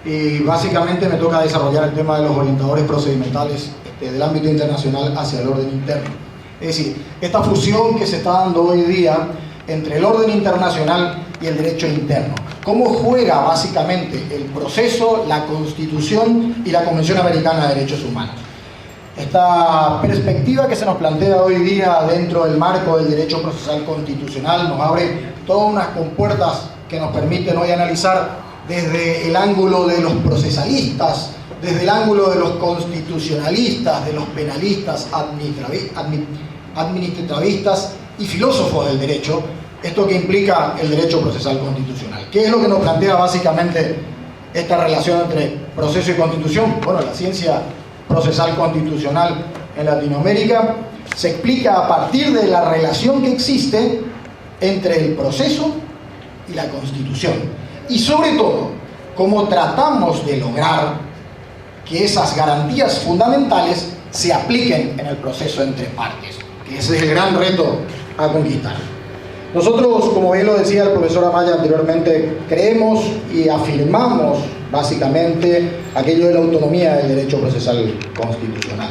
y básicamente me toca desarrollar el tema de los orientadores procedimentales del ámbito internacional hacia el orden interno. Es decir, esta fusión que se está dando hoy día entre el orden internacional y el derecho interno. ¿Cómo juega básicamente el proceso, la Constitución y la Convención Americana de Derechos Humanos? Esta perspectiva que se nos plantea hoy día dentro del marco del derecho procesal constitucional nos abre todas unas compuertas que nos permiten hoy analizar desde el ángulo de los procesalistas, desde el ángulo de los constitucionalistas, de los penalistas, administrativistas y filósofos del derecho, esto que implica el derecho procesal constitucional. ¿Qué es lo que nos plantea básicamente esta relación entre proceso y constitución? Bueno, la ciencia procesal constitucional en Latinoamérica se explica a partir de la relación que existe entre el proceso y la constitución. Y sobre todo, cómo tratamos de lograr que esas garantías fundamentales se apliquen en el proceso entre partes, que ese es el gran reto a conquistar. Nosotros, como bien lo decía el profesor Amaya anteriormente, creemos y afirmamos básicamente aquello de la autonomía del derecho procesal constitucional.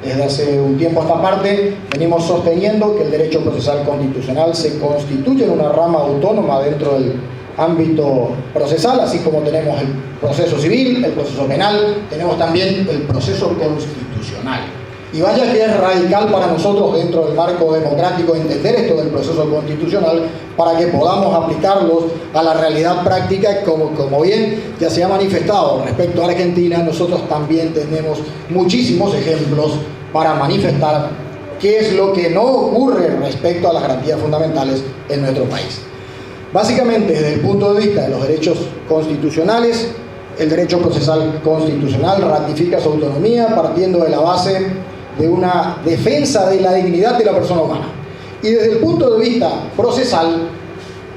Desde hace un tiempo a esta parte venimos sosteniendo que el derecho procesal constitucional se constituye en una rama autónoma dentro del ámbito procesal, así como tenemos el proceso civil, el proceso penal, tenemos también el proceso constitucional. Y vaya que es radical para nosotros dentro del marco democrático entender esto del proceso constitucional para que podamos aplicarlos a la realidad práctica, como bien ya se ha manifestado respecto a Argentina. Nosotros también tenemos muchísimos ejemplos para manifestar qué es lo que no ocurre respecto a las garantías fundamentales en nuestro país. Básicamente, desde el punto de vista de los derechos constitucionales, el derecho procesal constitucional ratifica su autonomía partiendo de la base de una defensa de la dignidad de la persona humana. Y desde el punto de vista procesal,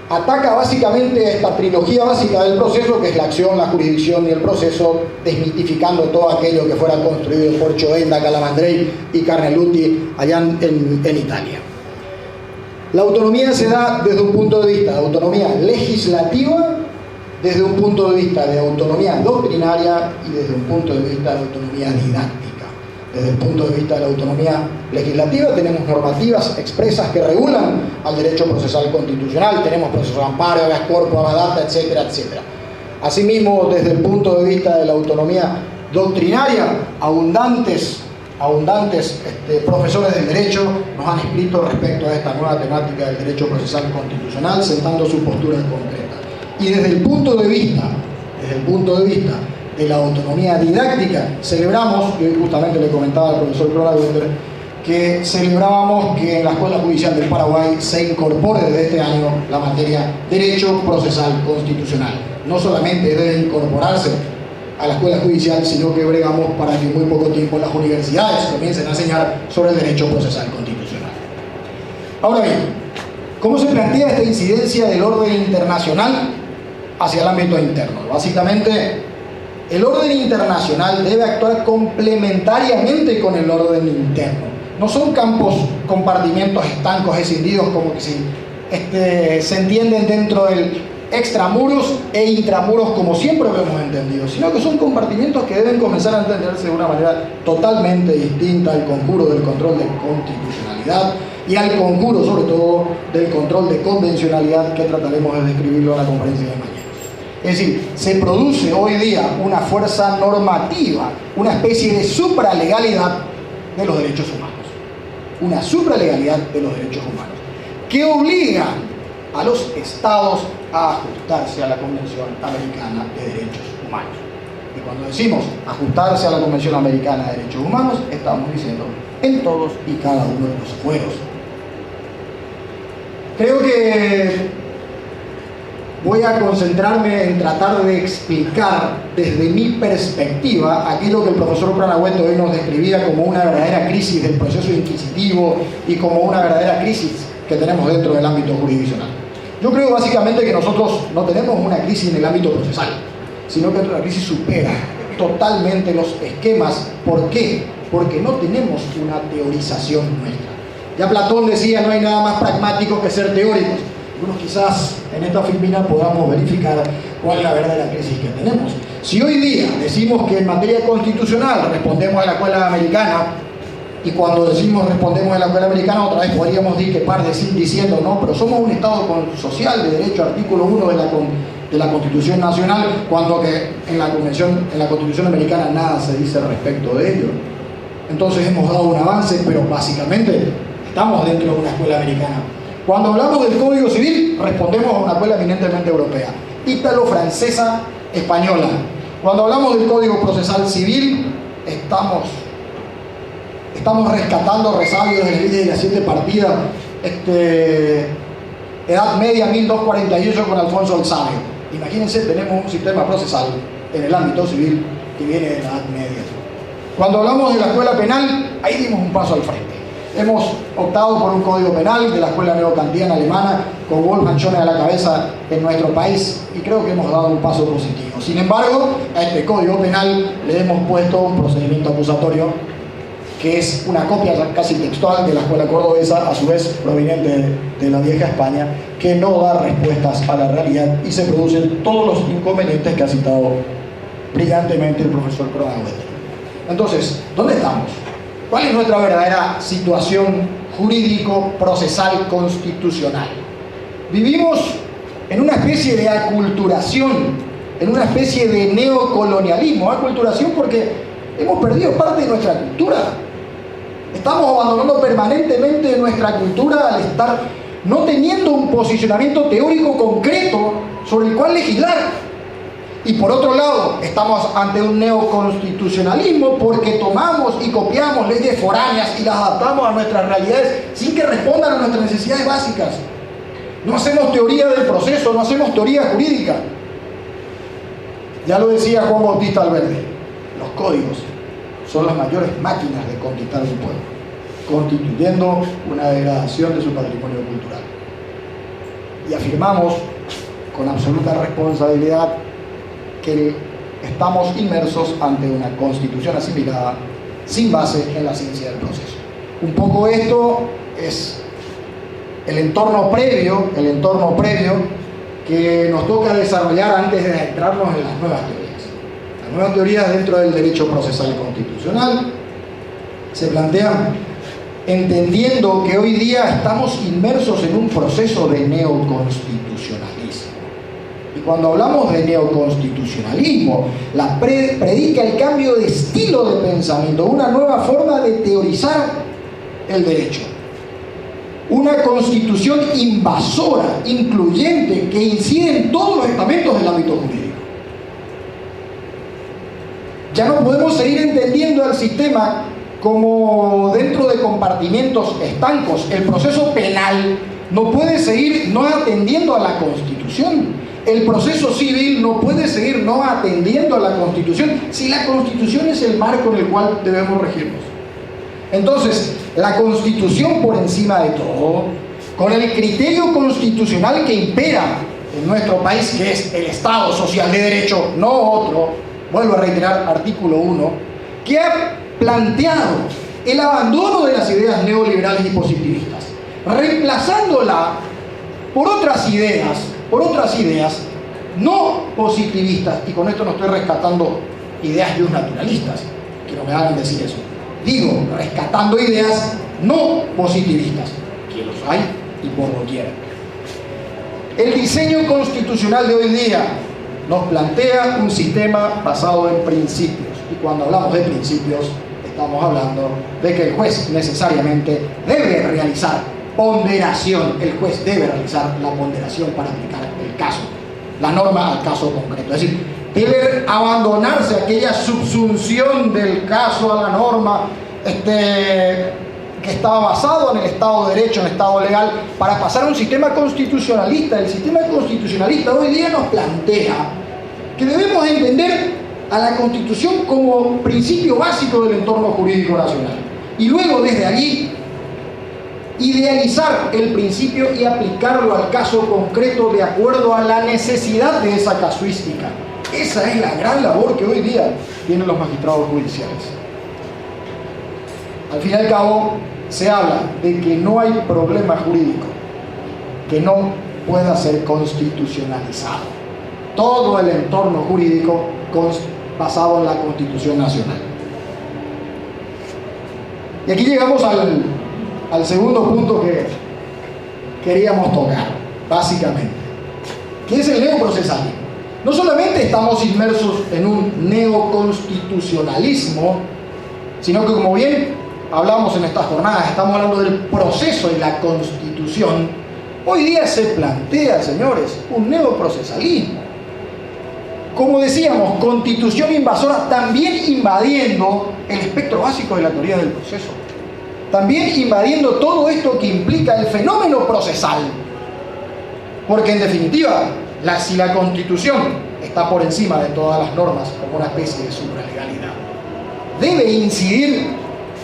ataca básicamente esta trilogía básica del proceso, que es la acción, la jurisdicción y el proceso, desmitificando todo aquello que fuera construido por Choenda, Calamandrei y Carneluti allá en Italia. La autonomía se da desde un punto de vista de autonomía legislativa, desde un punto de vista de autonomía doctrinaria y desde un punto de vista de autonomía didáctica. Desde el punto de vista de la autonomía legislativa tenemos normativas expresas que regulan al derecho procesal constitucional, tenemos proceso de amparo, habeas corpus, data, etcétera, etcétera. Asimismo, desde el punto de vista de la autonomía doctrinaria, abundantes profesores del derecho nos han escrito respecto a esta nueva temática del derecho procesal constitucional, sentando su postura concreta. Y desde el punto de vista de la autonomía didáctica, celebramos, y hoy justamente le comentaba al profesor Kronawetter, que celebrábamos que en la Escuela Judicial del Paraguay se incorpore desde este año la materia Derecho Procesal Constitucional. No solamente debe incorporarse a la Escuela Judicial, sino que bregamos para que en muy poco tiempo las universidades comiencen a enseñar sobre el Derecho Procesal Constitucional. Ahora bien, ¿cómo se plantea esta incidencia del orden internacional hacia el ámbito interno? Básicamente, el orden internacional debe actuar complementariamente con el orden interno. No son compartimientos estancos, escindidos, como que se entienden dentro del extramuros e intramuros como siempre lo hemos entendido, sino que son compartimientos que deben comenzar a entenderse de una manera totalmente distinta al conjuro del control de constitucionalidad y al conjuro, sobre todo, del control de convencionalidad, que trataremos de describirlo en la conferencia de mañana. Es decir, se produce hoy día una fuerza normativa, una especie de supralegalidad de los derechos humanos. Una supralegalidad de los derechos humanos, que obliga a los estados a ajustarse a la Convención Americana de Derechos Humanos. Y cuando decimos ajustarse a la Convención Americana de Derechos Humanos, estamos diciendo en todos y cada uno de los fueros. Creo que voy a concentrarme en tratar de explicar desde mi perspectiva aquello que el profesor Kronawetter hoy nos describía como una verdadera crisis del proceso inquisitivo y como una verdadera crisis que tenemos dentro del ámbito jurisdiccional. Yo creo básicamente que nosotros no tenemos una crisis en el ámbito procesal, sino que la crisis supera totalmente los esquemas. ¿Por qué? Porque no tenemos una teorización nuestra. Ya Platón decía, no hay nada más pragmático que ser teóricos. Algunos quizás en esta filmina podamos verificar cuál es la verdadera crisis que tenemos. Si hoy día decimos que en materia constitucional respondemos a la escuela americana, y cuando decimos respondemos a la escuela americana, otra vez podríamos decir que diciendo, no, pero somos un Estado social de derecho, artículo 1 de la Constitución Nacional, cuando que en la Constitución Americana nada se dice respecto de ello. Entonces hemos dado un avance, pero básicamente estamos dentro de una escuela americana. Cuando hablamos del Código Civil, respondemos a una escuela eminentemente europea, ítalo-francesa, española. Cuando hablamos del Código Procesal Civil, estamos rescatando resabios de la ley de la 7 partida, Edad Media 1248 con Alfonso el Sabio. Imagínense, tenemos un sistema procesal en el ámbito civil que viene de la Edad Media. Cuando hablamos de la escuela penal, ahí dimos un paso al frente. Hemos optado por un código penal de la escuela neokantiana alemana, con Wolfgang Schone a la cabeza en nuestro país, y creo que hemos dado un paso positivo. Sin embargo, a este código penal le hemos puesto un procedimiento acusatorio que es una copia casi textual de la escuela cordobesa, a su vez proveniente de la vieja España, que no da respuestas a la realidad y se producen todos los inconvenientes que ha citado brillantemente el profesor Kronauer. Entonces, ¿dónde estamos? ¿Cuál es nuestra verdadera situación jurídico-procesal constitucional? Vivimos en una especie de aculturación, en una especie de neocolonialismo. Aculturación porque hemos perdido parte de nuestra cultura. Estamos abandonando permanentemente nuestra cultura al estar no teniendo un posicionamiento teórico concreto sobre el cual legislar. Y por otro lado, estamos ante un neoconstitucionalismo porque tomamos y copiamos leyes foráneas y las adaptamos a nuestras realidades sin que respondan a nuestras necesidades básicas. No hacemos teoría del proceso, no hacemos teoría jurídica. Ya lo decía Juan Bautista Alberdi, los códigos son las mayores máquinas de conquistar un pueblo, constituyendo una degradación de su patrimonio cultural. Y afirmamos con absoluta responsabilidad que estamos inmersos ante una constitución asimilada sin base en la ciencia del proceso. Un poco esto es el entorno previo que nos toca desarrollar antes de adentrarnos en las nuevas teorías. Las nuevas teorías dentro del derecho procesal constitucional se plantean entendiendo que hoy día estamos inmersos en un proceso de neoconstitucionalismo. Y cuando hablamos de neoconstitucionalismo, predica el cambio de estilo de pensamiento, una nueva forma de teorizar el derecho. Una constitución invasora, incluyente, que incide en todos los estamentos del ámbito jurídico. Ya no podemos seguir entendiendo el sistema como dentro de compartimentos estancos. El proceso penal no puede seguir no atendiendo a la Constitución. El proceso civil no puede seguir no atendiendo a la Constitución, si la Constitución es el marco en el cual debemos regirnos. Entonces, la Constitución por encima de todo, con el criterio constitucional que impera en nuestro país, que es el Estado social de derecho, no otro, vuelvo a reiterar, artículo 1, que ha planteado el abandono de las ideas neoliberales y positivistas, reemplazándola por otras ideas no positivistas, y con esto no estoy rescatando ideas naturalistas, que no me hagan decir eso. Digo, rescatando ideas no positivistas, que los hay y por doquier. El diseño constitucional de hoy día nos plantea un sistema basado en principios, y cuando hablamos de principios estamos hablando de que el juez necesariamente debe realizar ponderación. El juez debe realizar la ponderación para aplicar el caso, la norma al caso concreto. Es decir, debe abandonarse aquella subsunción del caso a la norma que estaba basado en el Estado de Derecho, en el Estado legal, para pasar a un sistema constitucionalista. El sistema constitucionalista hoy día nos plantea que debemos entender a la Constitución como principio básico del entorno jurídico nacional. Y luego, desde allí, idealizar el principio y aplicarlo al caso concreto de acuerdo a la necesidad de esa casuística. Esa es la gran labor que hoy día tienen los magistrados judiciales. Al fin y al cabo, se habla de que no hay problema jurídico que no pueda ser constitucionalizado. Todo el entorno jurídico basado en la Constitución Nacional. Y aquí llegamos al segundo punto que queríamos tocar, básicamente, que es el neoprocesalismo. No solamente estamos inmersos en un neoconstitucionalismo, sino que, como bien hablamos en estas jornadas, estamos hablando del proceso y la Constitución. Hoy día se plantea, señores, un neoprocesalismo. Como decíamos, constitución invasora, también invadiendo el espectro básico de la teoría del proceso. También invadiendo todo esto que implica el fenómeno procesal. Porque en definitiva, si la Constitución está por encima de todas las normas como una especie de supralegalidad, debe incidir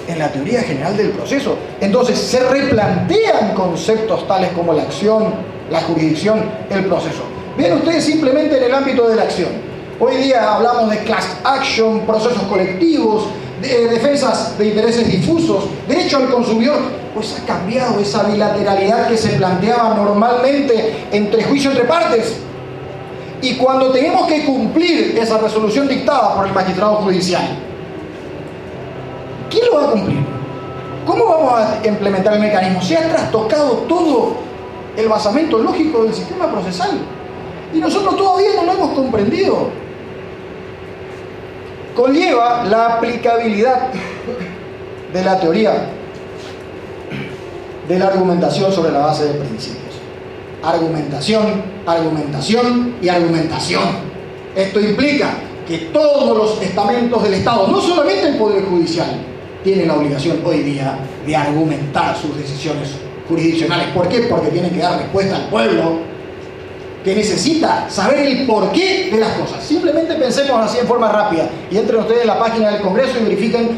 en la teoría general del proceso. Entonces se replantean conceptos tales como la acción, la jurisdicción, el proceso. Vean ustedes simplemente en el ámbito de la acción. Hoy día hablamos de class action, procesos colectivos, de defensas de intereses difusos, derecho al consumidor. Pues ha cambiado esa bilateralidad que se planteaba normalmente entre juicio entre partes. Y cuando tenemos que cumplir esa resolución dictada por el magistrado judicial, ¿quién lo va a cumplir? ¿Cómo vamos a implementar el mecanismo? Se ha trastocado todo el basamento lógico del sistema procesal. Y nosotros todavía no lo hemos comprendido. Conlleva la aplicabilidad de la teoría de la argumentación sobre la base de principios. Argumentación, argumentación y argumentación. Esto implica que todos los estamentos del Estado, no solamente el Poder Judicial, tienen la obligación hoy día de argumentar sus decisiones jurisdiccionales. ¿Por qué? Porque tienen que dar respuesta al pueblo, que necesita saber el porqué de las cosas. Simplemente pensemos así en forma rápida y entren ustedes en la página del Congreso y verifiquen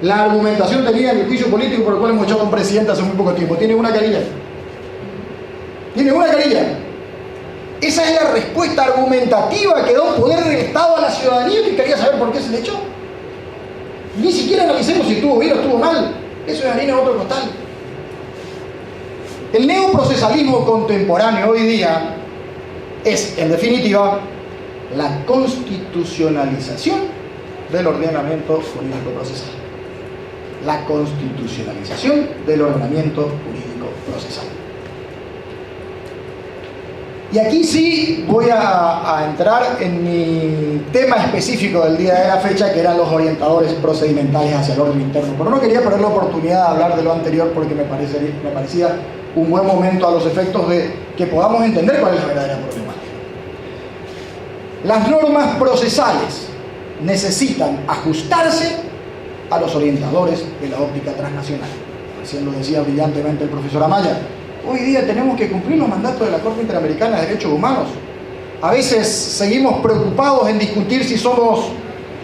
la argumentación tenida en el juicio político por el cual hemos echado a un presidente hace muy poco tiempo. Tiene una carilla. Tiene una carilla. Esa es la respuesta argumentativa que da un poder del Estado a la ciudadanía que quería saber por qué se le echó. Ni siquiera analicemos si estuvo bien o estuvo mal. Eso es harina de otro costal. El neoprocesalismo contemporáneo hoy día es, en definitiva, la constitucionalización del ordenamiento jurídico procesal. La constitucionalización del ordenamiento jurídico procesal. Y aquí sí voy a entrar en mi tema específico del día de la fecha, que eran los orientadores procedimentales hacia el orden interno. Pero no quería perder la oportunidad de hablar de lo anterior porque me parecía un buen momento a los efectos de que podamos entender cuál es la verdadera problemática. Las normas procesales necesitan ajustarse a los orientadores de la óptica transnacional. Recién lo decía brillantemente el profesor Amaya. Hoy día tenemos que cumplir los mandatos de la Corte Interamericana de Derechos Humanos. A veces seguimos preocupados en discutir si somos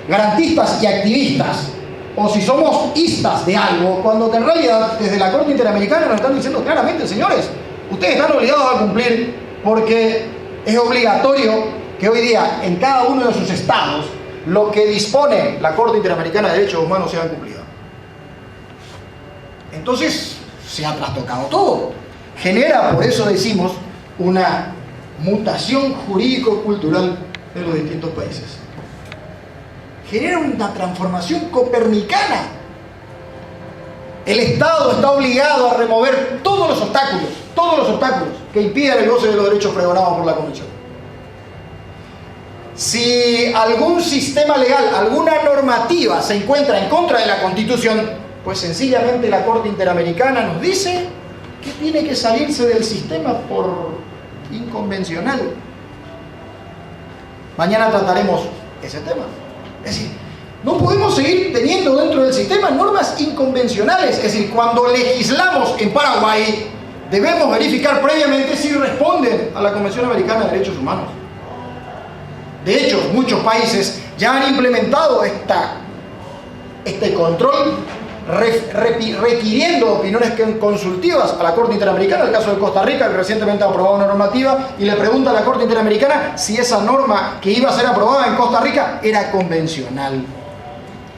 garantistas y activistas o si somos istas de algo, cuando en realidad desde la Corte Interamericana nos están diciendo claramente, señores, ustedes están obligados a cumplir porque es obligatorio que hoy día en cada uno de sus estados lo que dispone la Corte Interamericana de Derechos Humanos sea cumplido. Entonces se ha trastocado todo. Genera, por eso decimos, una mutación jurídico-cultural de los distintos países. Genera una transformación copernicana. El Estado está obligado a remover todos los obstáculos que impidan el goce de los derechos pregonados por la Convención. Si algún sistema legal, alguna normativa se encuentra en contra de la Constitución, pues sencillamente la Corte Interamericana nos dice que tiene que salirse del sistema por inconvencional. Mañana trataremos ese tema. Es decir, no podemos seguir teniendo dentro del sistema normas inconvencionales. Es decir, cuando legislamos en Paraguay, debemos verificar previamente si responden a la Convención Americana de Derechos Humanos. De hecho, muchos países ya han implementado este control requiriendo opiniones consultivas a la Corte Interamericana. El caso de Costa Rica, que recientemente ha aprobado una normativa y le pregunta a la Corte Interamericana si esa norma que iba a ser aprobada en Costa Rica era convencional.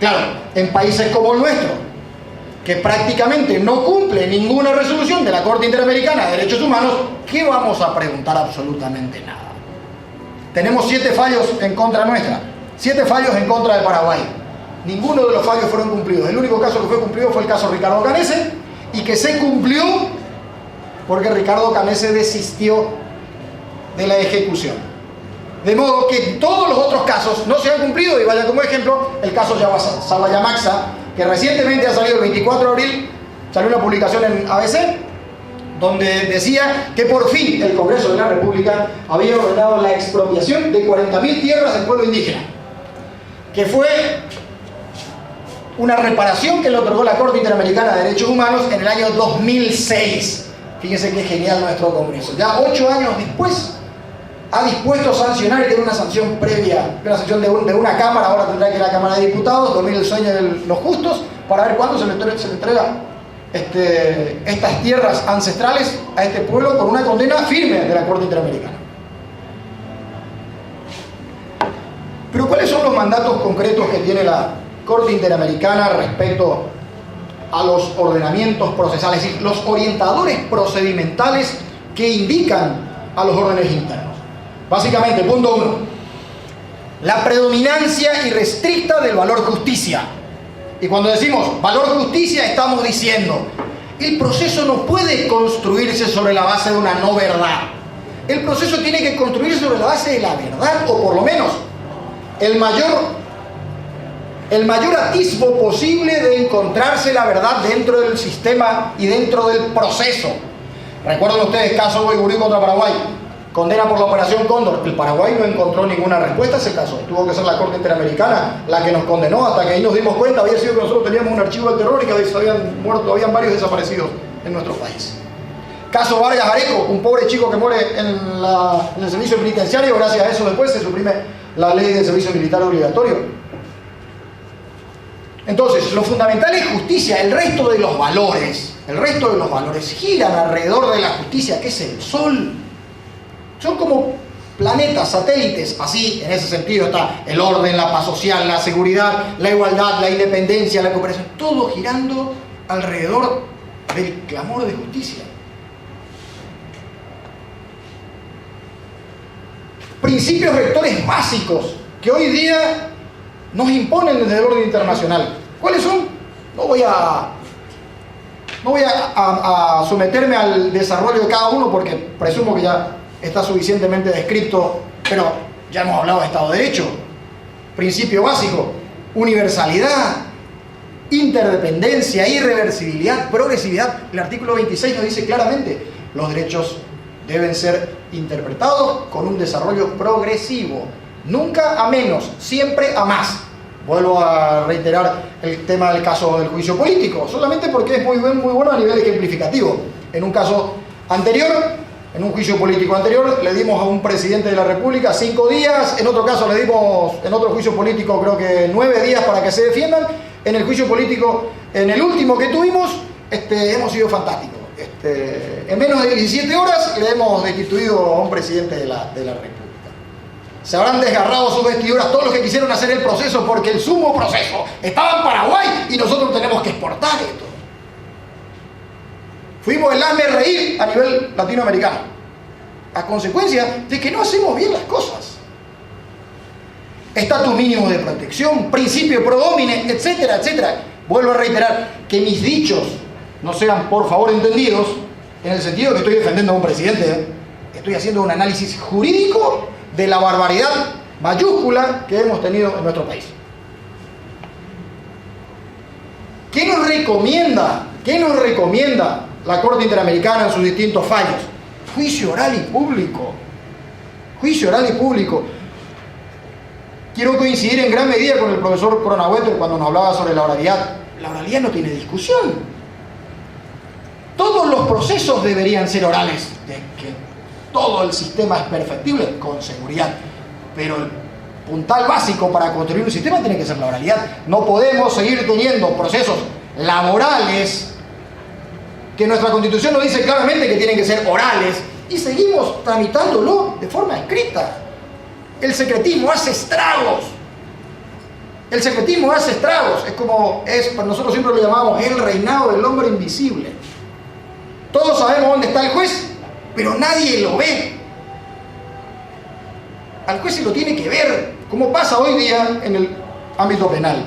Claro, en países como el nuestro, que prácticamente no cumple ninguna resolución de la Corte Interamericana de Derechos Humanos, ¿qué vamos a preguntar? Absolutamente nada. Tenemos 7 fallos en contra nuestra. 7 fallos en contra de Paraguay. Ninguno de los fallos fueron cumplidos. El único caso que fue cumplido fue el caso Ricardo Canese, y que se cumplió porque Ricardo Canese desistió de la ejecución. De modo que todos los otros casos no se han cumplido, y vaya como ejemplo el caso Sabayamaxa, que recientemente ha salido el 24 de abril, salió una publicación en ABC, donde decía que por fin el Congreso de la República había ordenado la expropiación de 40.000 tierras del pueblo indígena, que fue una reparación que le otorgó la Corte Interamericana de Derechos Humanos en el año 2006. Fíjense qué genial nuestro Congreso. Ya 8 años después ha dispuesto a sancionar, y tiene una sanción previa, una sanción de una Cámara. Ahora tendrá que ir a la Cámara de Diputados, dormir el sueño de los justos, para ver cuándo se le entrega estas tierras ancestrales a este pueblo, con una condena firme de la Corte Interamericana. Pero ¿cuáles son los mandatos concretos que tiene la Corte Interamericana respecto a los ordenamientos procesales, es decir, los orientadores procedimentales que indican a los órdenes internos? Básicamente, punto 1, la predominancia irrestricta del valor justicia. Y cuando decimos valor justicia, estamos diciendo, el proceso no puede construirse sobre la base de una no verdad. El proceso tiene que construirse sobre la base de la verdad, o por lo menos el mayor atisbo posible de encontrarse la verdad dentro del sistema y dentro del proceso. Recuerden ustedes el caso Boigurí contra Paraguay, condena por la Operación Cóndor. El Paraguay no encontró ninguna respuesta a ese caso. Tuvo que ser la Corte Interamericana la que nos condenó, hasta que ahí nos dimos cuenta, había sido que nosotros teníamos un archivo del terror y que habían varios desaparecidos en nuestro país. Caso Vargas Areco, un pobre chico que muere en el servicio penitenciario. Gracias a eso después se suprime la ley de servicio militar obligatorio. Entonces, lo fundamental es justicia. El resto de los valores giran alrededor de la justicia, que es el sol. Son como planetas, satélites. Así, en ese sentido, está el orden, la paz social, la seguridad, la igualdad, la independencia, la cooperación, todo girando alrededor del clamor de justicia. Principios rectores básicos que hoy día nos imponen desde el orden internacional. ¿Cuáles son? No voy a someterme al desarrollo de cada uno, porque presumo que ya está suficientemente descrito, pero ya hemos hablado de Estado de Derecho. Principio básico: universalidad, interdependencia, irreversibilidad, progresividad. El artículo 26 nos dice claramente: los derechos deben ser interpretados con un desarrollo progresivo, nunca a menos, siempre a más. Vuelvo a reiterar el tema del caso del juicio político, solamente porque es muy bueno a nivel ejemplificativo. En un caso anterior, en un juicio político anterior, le dimos a un presidente de la República 5 días, en otro caso le dimos, en otro juicio político, creo que 9 días para que se defiendan. En el juicio político, en el último que tuvimos, hemos sido fantásticos. En menos de 17 horas le hemos destituido a un presidente de la República. Se habrán desgarrado sus vestiduras todos los que quisieron hacer el proceso, porque el sumo proceso estaba en Paraguay y nosotros tenemos que exportar esto. Fuimos el hazme reír a nivel latinoamericano, a consecuencia de que no hacemos bien las cosas. Estatus mínimo de protección, principio pro domine, etcétera, etcétera. Vuelvo a reiterar que mis dichos no sean, por favor, entendidos en el sentido de que estoy defendiendo a un presidente. Estoy haciendo un análisis jurídico de la barbaridad mayúscula que hemos tenido en nuestro país. ¿Qué nos recomienda la Corte Interamericana en sus distintos fallos? Juicio oral y público. Juicio oral y público. Quiero coincidir en gran medida con el profesor Cronaueter cuando nos hablaba sobre la oralidad. La oralidad no tiene discusión. Todos los procesos deberían ser orales. De que todo el sistema es perfectible, con seguridad. Pero el puntal básico para construir un sistema tiene que ser la oralidad. No podemos seguir teniendo procesos laborales que nuestra Constitución nos dice claramente que tienen que ser orales, y seguimos tramitándolo de forma escrita. El secretismo hace estragos. El secretismo hace estragos. Nosotros siempre lo llamamos el reinado del hombre invisible. Todos sabemos dónde está el juez, pero nadie lo ve. Al juez se lo tiene que ver. como pasa hoy día en el ámbito penal.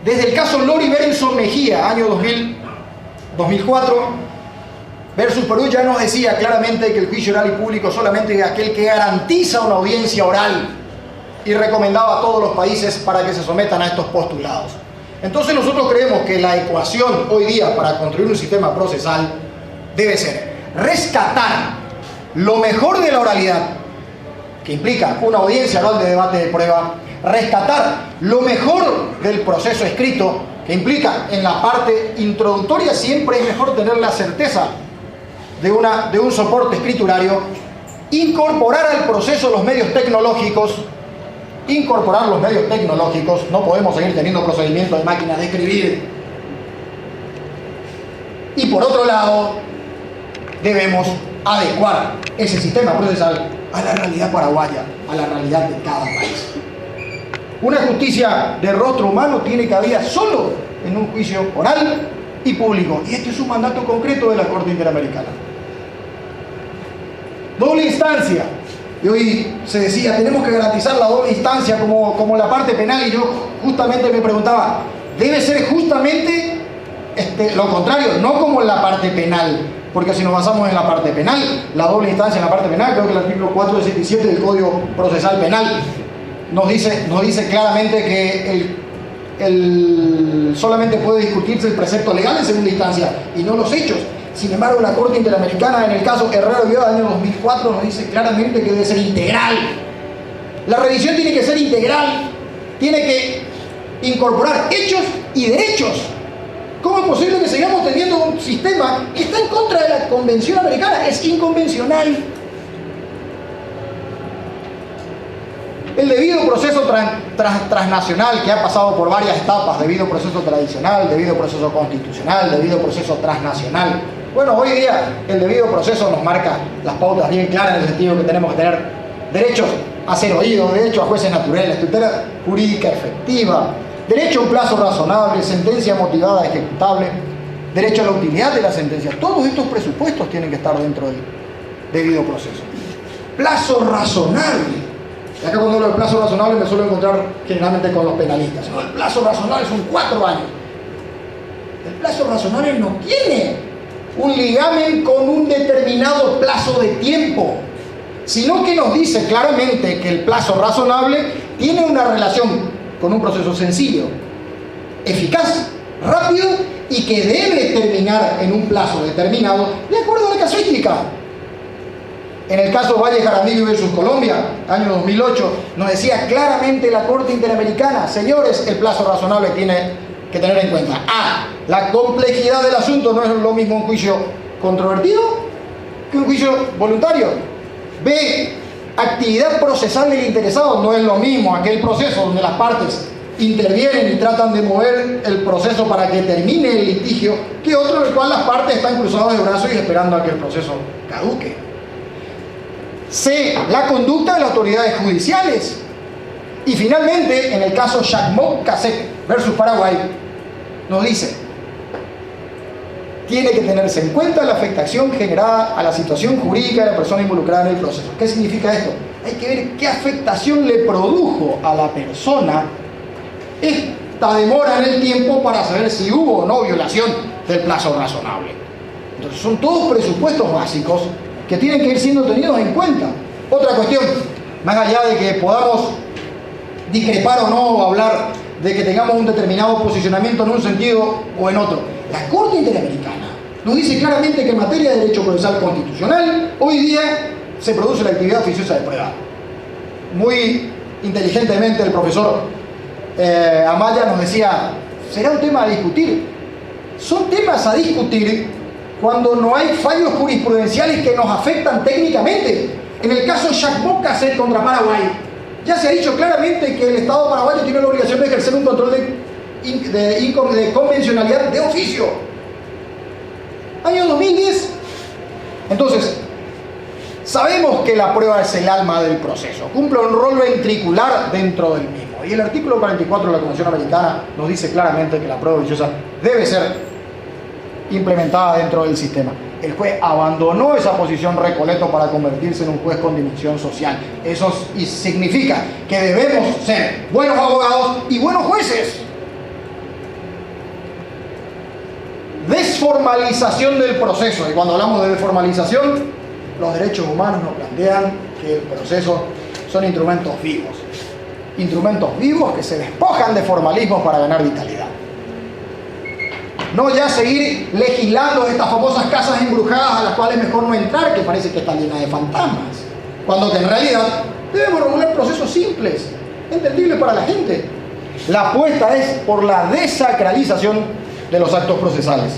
Desde el caso Lori versus Mejía, año 2004, versus Perú, ya nos decía claramente que el juicio oral y público solamente es aquel que garantiza una audiencia oral, y recomendaba a todos los países para que se sometan a estos postulados. Entonces nosotros creemos que la ecuación hoy día para construir un sistema procesal debe ser rescatar lo mejor de la oralidad, que implica una audiencia oral de debate de prueba, rescatar lo mejor del proceso escrito, que implica en la parte introductoria siempre es mejor tener la certeza de un soporte escriturario, incorporar al proceso los medios tecnológicos, no podemos seguir teniendo procedimientos de máquinas de escribir. Y por otro lado, debemos adecuar ese sistema procesal a la realidad paraguaya, a la realidad de cada país. Una justicia de rostro humano tiene cabida solo en un juicio oral y público, y este es un mandato concreto de la Corte Interamericana. Doble instancia. Y hoy se decía, tenemos que garantizar la doble instancia como la parte penal, y yo justamente me preguntaba, debe ser justamente lo contrario, no como la parte penal, porque si nos basamos en la parte penal, la doble instancia en la parte penal, creo que el artículo 467 del Código Procesal Penal nos dice claramente que solamente puede discutirse el precepto legal en segunda instancia y no los hechos. Sin embargo, la Corte Interamericana, en el caso Herrera Ulloa del año 2004, nos dice claramente que debe ser integral. La revisión tiene que ser integral, tiene que incorporar hechos y derechos. ¿Cómo es posible que sigamos teniendo un sistema que está en contra de la Convención Americana? Es inconvencional. El debido proceso transnacional, que ha pasado por varias etapas, debido proceso tradicional, debido proceso constitucional, debido proceso transnacional. Bueno, hoy día el debido proceso nos marca las pautas bien claras en el sentido que tenemos que tener derechos a ser oídos, derecho a jueces naturales, tutela jurídica efectiva, derecho a un plazo razonable, sentencia motivada ejecutable, derecho a la utilidad de la sentencia. Todos estos presupuestos tienen que estar dentro del debido proceso. Plazo razonable. Y acá cuando hablo de plazo razonable me suelo encontrar generalmente con los penalistas. No, el plazo razonable son 4 años. El plazo razonable no tiene un ligamen con un determinado plazo de tiempo, sino que nos dice claramente que el plazo razonable tiene una relación con un proceso sencillo, eficaz, rápido y que debe terminar en un plazo determinado de acuerdo a la casuística. En el caso Valle Jaramillo versus Colombia, año 2008, nos decía claramente la Corte Interamericana, señores, el plazo razonable tiene que tener en cuenta A, la complejidad del asunto, no es lo mismo un juicio controvertido que un juicio voluntario. B, actividad procesal del interesado, no es lo mismo aquel proceso donde las partes intervienen y tratan de mover el proceso para que termine el litigio, que otro en el cual las partes están cruzadas de brazos y esperando a que el proceso caduque. C, la conducta de las autoridades judiciales. Y finalmente, en el caso Chacmot-Cassec versus Paraguay, nos dice, tiene que tenerse en cuenta la afectación generada a la situación jurídica de la persona involucrada en el proceso. ¿Qué significa esto? Hay que ver qué afectación le produjo a la persona esta demora en el tiempo para saber si hubo o no violación del plazo razonable. Entonces son todos presupuestos básicos que tienen que ir siendo tenidos en cuenta. Otra cuestión, más allá de que podamos discrepar o no, o hablar de que tengamos un determinado posicionamiento en un sentido o en otro, la Corte Interamericana nos dice claramente que en materia de derecho procesal constitucional, hoy día se produce la actividad oficiosa de prueba. Muy inteligentemente el profesor Amaya nos decía, será un tema a discutir. Son temas a discutir cuando no hay fallos jurisprudenciales que nos afectan técnicamente. En el caso Chacmot-Cassec contra Paraguay, ya se ha dicho claramente que el Estado paraguayo tiene la obligación de ejercer un control de convencionalidad de oficio. Año 2010. Entonces, sabemos que la prueba es el alma del proceso, cumple un rol ventricular dentro del mismo. Y el artículo 44 de la Convención Americana nos dice claramente que la prueba oficiosa debe ser implementada dentro del sistema. El juez abandonó esa posición Recoleto para convertirse en un juez con dimensión social. Eso significa que debemos ser buenos abogados y buenos jueces. Desformalización del proceso. Y cuando hablamos de desformalización, los derechos humanos nos plantean que el proceso son instrumentos vivos. Instrumentos vivos que se despojan de formalismo para ganar vitalidad. No ya seguir legislando estas famosas casas embrujadas a las cuales mejor no entrar, que parece que están llenas de fantasmas. Cuando que en realidad debemos regular procesos simples, entendibles para la gente. La apuesta es por la desacralización de los actos procesales.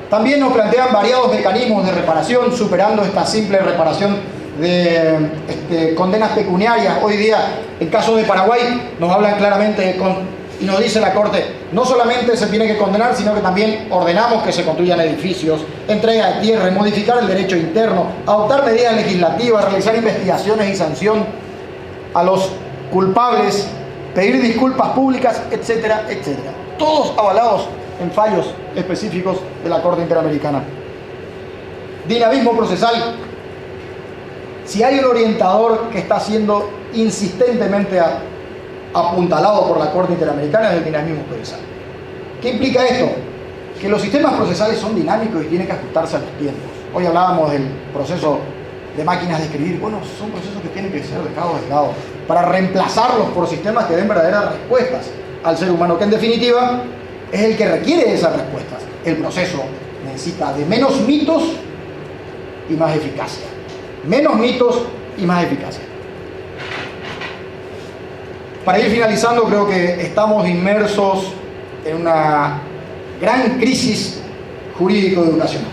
También nos plantean variados mecanismos de reparación, superando esta simple reparación de condenas pecuniarias. Hoy día, en caso de Paraguay, nos hablan claramente y nos dice la Corte, no solamente se tiene que condenar, sino que también ordenamos que se construyan edificios, entrega de tierra, modificar el derecho interno, adoptar medidas legislativas, realizar investigaciones y sanción a los culpables, pedir disculpas públicas, etcétera, etcétera. Todos avalados en fallos específicos de la Corte Interamericana. Dinamismo procesal. Si hay un orientador que está siendo insistentemente apuntalado por la Corte Interamericana, es el dinamismo procesal. ¿Qué implica esto? Que los sistemas procesales son dinámicos y tienen que ajustarse a los tiempos. Hoy hablábamos del proceso de máquinas de escribir. Bueno, son procesos que tienen que ser dejados de lado para reemplazarlos por sistemas que den verdaderas respuestas al ser humano, que en definitiva es el que requiere esas respuestas. El proceso necesita de menos mitos y más eficacia. Menos mitos y más eficacia. Para ir finalizando, creo que estamos inmersos en una gran crisis jurídico-educacional.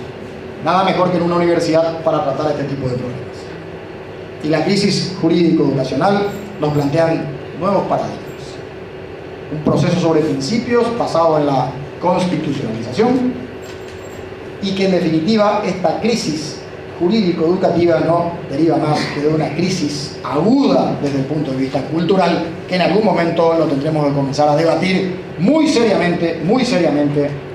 Nada mejor que en una universidad para tratar este tipo de problemas. Y la crisis jurídico-educacional nos plantean nuevos paradigmas. Un proceso sobre principios basado en la constitucionalización y que en definitiva esta crisis jurídico-educativa no deriva más que de una crisis aguda desde el punto de vista cultural, que en algún momento lo tendremos que comenzar a debatir muy seriamente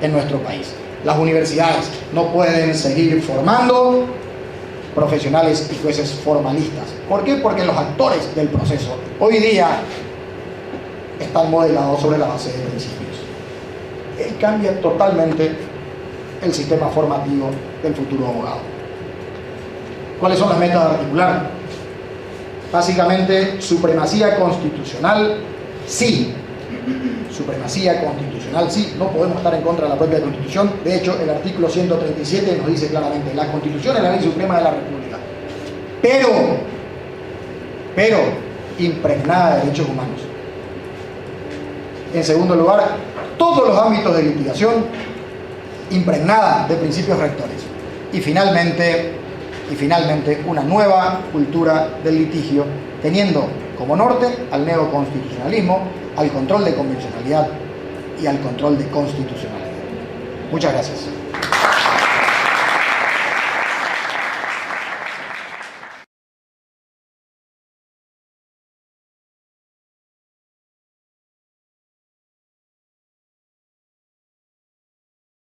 en nuestro país. Las universidades no pueden seguir formando profesionales y jueces formalistas. ¿Por qué? Porque los actores del proceso hoy día están modelados sobre la base de principios. Él cambia totalmente el sistema formativo del futuro abogado. ¿Cuáles son las metas a articular? Básicamente, supremacía constitucional, sí. Supremacía constitucional, sí. No podemos estar en contra de la propia Constitución. De hecho, el artículo 137 nos dice claramente, la Constitución es la ley suprema de la República. Pero, impregnada de derechos humanos. En segundo lugar, todos los ámbitos de litigación, impregnada de principios rectores. Y finalmente, una nueva cultura del litigio, teniendo como norte al neoconstitucionalismo, al control de convencionalidad y al control de constitucionalidad. Muchas gracias.